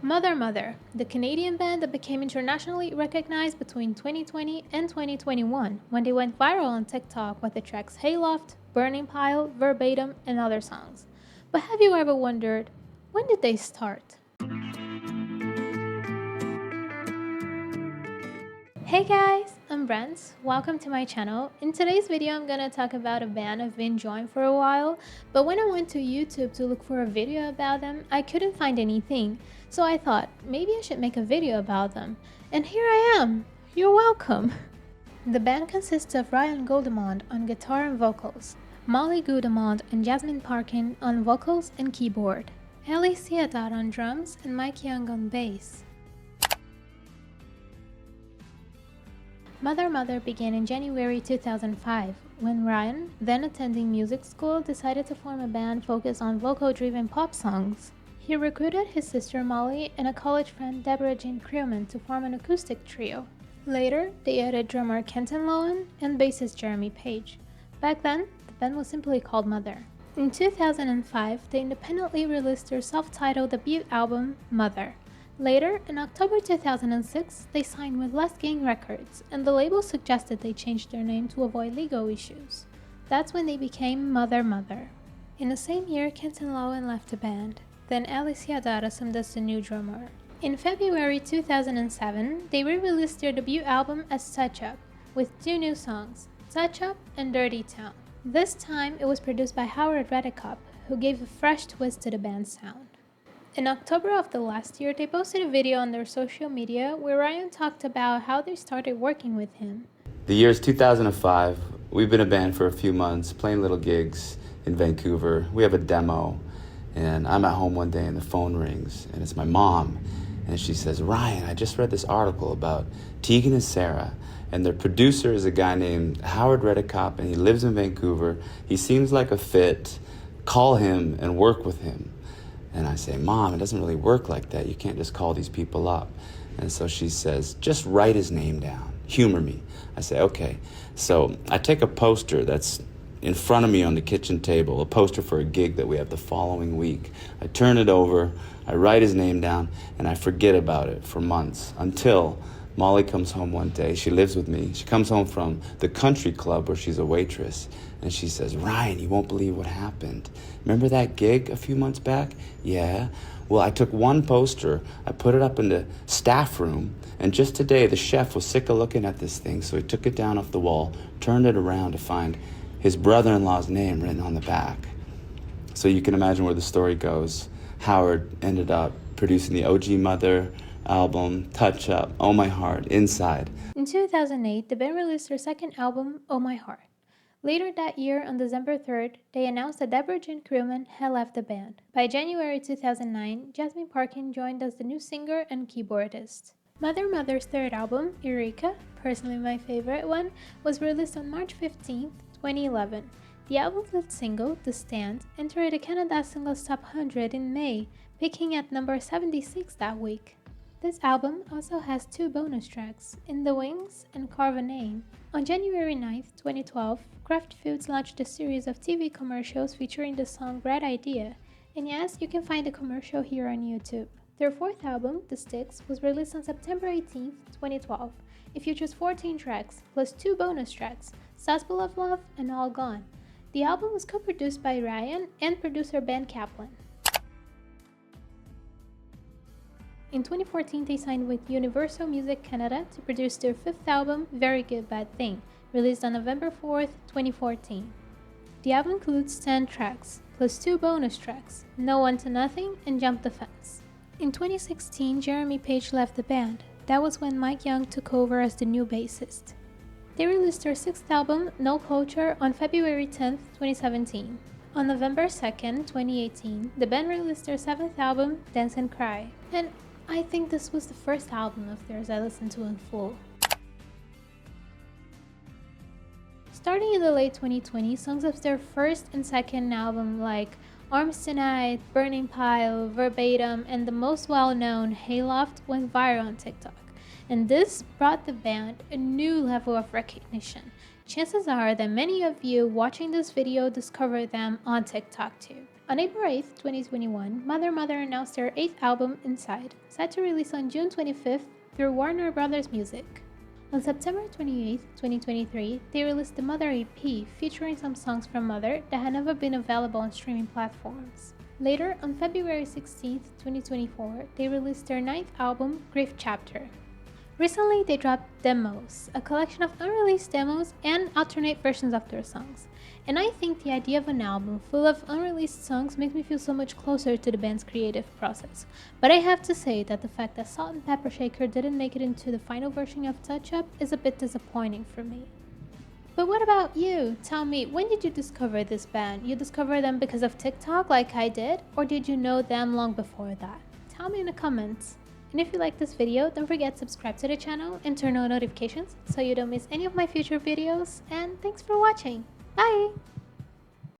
Mother Mother, the Canadian band that became internationally recognized between 2020 and 2021 when they went viral on TikTok with the tracks Hayloft, Burning Pile, Verbatim, and other songs. But have you ever wondered, when did they start? Hey guys, I'm Brent. Welcome to my channel. In today's video, I'm gonna talk about a band I've been enjoying for a while, but when I went to YouTube to look for a video about them, I couldn't find anything. So I thought, maybe I should make a video about them. And here I am! You're welcome! The band consists of Ryan Goldemond on guitar and vocals, Molly Goodemond and Jasmine Parkin on vocals and keyboard, Ellie Ciadat on drums, and Mike Young on bass. Mother Mother began in January 2005 when Ryan, then attending music school, decided to form a band focused on vocal-driven pop songs. He recruited his sister Molly and a college friend Deborah Jean Crewman to form an acoustic trio. Later, they added drummer Kenton Lowen and bassist Jeremy Page. Back then, the band was simply called Mother. In 2005, they independently released their self-titled debut album, Mother. Later, in October 2006, they signed with Last Gang Records, and the label suggested they change their name to avoid legal issues. That's when they became Mother Mother. In the same year, Kenton Lowen left the band. Then Ellie Ciadat assumed as the new drummer. In February 2007, they re-released their debut album as Touch Up, with two new songs, Touch Up and Dirty Town. This time, it was produced by Howard Redekop, who gave a fresh twist to the band's sound. In October of the last year, they posted a video on their social media where Ryan talked about how they started working with him. The year is 2005. We've been a band for a few months, playing little gigs in Vancouver. We have a demo, and I'm at home one day and the phone rings, and it's my mom, and she says, "Ryan, I just read this article about Tegan and Sara, and their producer is a guy named Howard Redekop, and he lives in Vancouver. He seems like a fit. Call him and work with him." And I say, "Mom, it doesn't really work like that. You can't just call these people up." And so she says, "Just write his name down. Humor me." I say, "Okay." So I take a poster that's in front of me on the kitchen table, a poster for a gig that we have the following week. I turn it over, I write his name down, and I forget about it for months until Molly comes home one day. She lives with me. She comes home from the country club where she's a waitress, and she says, "Ryan, you won't believe what happened. Remember that gig a few months back?" "Yeah." "Well, I took one poster, I put it up in the staff room, and just today the chef was sick of looking at this thing, so he took it down off the wall, turned it around to find his brother-in-law's name written on the back." So you can imagine where the story goes. Howard ended up producing the OG Mother album, Touch Up, Oh My Heart, Inside. In 2008, the band released their second album, Oh My Heart. Later that year, on December 3rd, they announced that Deborah Jean Crewman had left the band. By January 2009, Jasmine Parkin joined as the new singer and keyboardist. Mother Mother's third album, Eureka, personally my favorite one, was released on March 15th, 2011. The album's lead single, The Stand, entered the Canada Singles Top 100 in May, peaking at number 76 that week. This album also has two bonus tracks, In the Wings and Carve a Name. On January 9th, 2012, Kraft Foods launched a series of TV commercials featuring the song Bright Idea, and yes, you can find the commercial here on YouTube. Their fourth album, The Sticks, was released on September 18th, 2012. It features 14 tracks, plus two bonus tracks, Suspect of Love and All Gone. The album was co-produced by Ryan and producer Ben Kaplan. In 2014, they signed with Universal Music Canada to produce their fifth album, Very Good Bad Thing, released on November 4th, 2014. The album includes 10 tracks, plus two bonus tracks, No One to Nothing and Jump the Fence. In 2016, Jeremy Page left the band. That was when Mike Young took over as the new bassist. They released their sixth album, No Culture, on February 10th, 2017. On November 2nd, 2018, the band released their seventh album, Dance and Cry. And I think this was the first album of theirs I listened to in full. Starting in the late 2020s, songs of their first and second album like Arms Tonight, Burning Pile, Verbatim, and the most well-known Hayloft went viral on TikTok. And this brought the band a new level of recognition. Chances are that many of you watching this video discovered them on TikTok too. On April 8, 2021, Mother Mother announced their 8th album, Inside, set to release on June 25th through Warner Brothers Music. On September 28, 2023, they released the Mother EP featuring some songs from Mother that had never been available on streaming platforms. Later, on February 16, 2024, they released their 9th album, Grief Chapter. Recently, they dropped Demos, a collection of unreleased demos and alternate versions of their songs. And I think the idea of an album full of unreleased songs makes me feel so much closer to the band's creative process. But I have to say that the fact that Salt and Pepper Shaker didn't make it into the final version of Touch Up is a bit disappointing for me. But what about you? Tell me, when did you discover this band? You discovered them because of TikTok like I did? Or did you know them long before that? Tell me in the comments. And if you like this video, don't forget to subscribe to the channel and turn on notifications so you don't miss any of my future videos. And thanks for watching. Bye!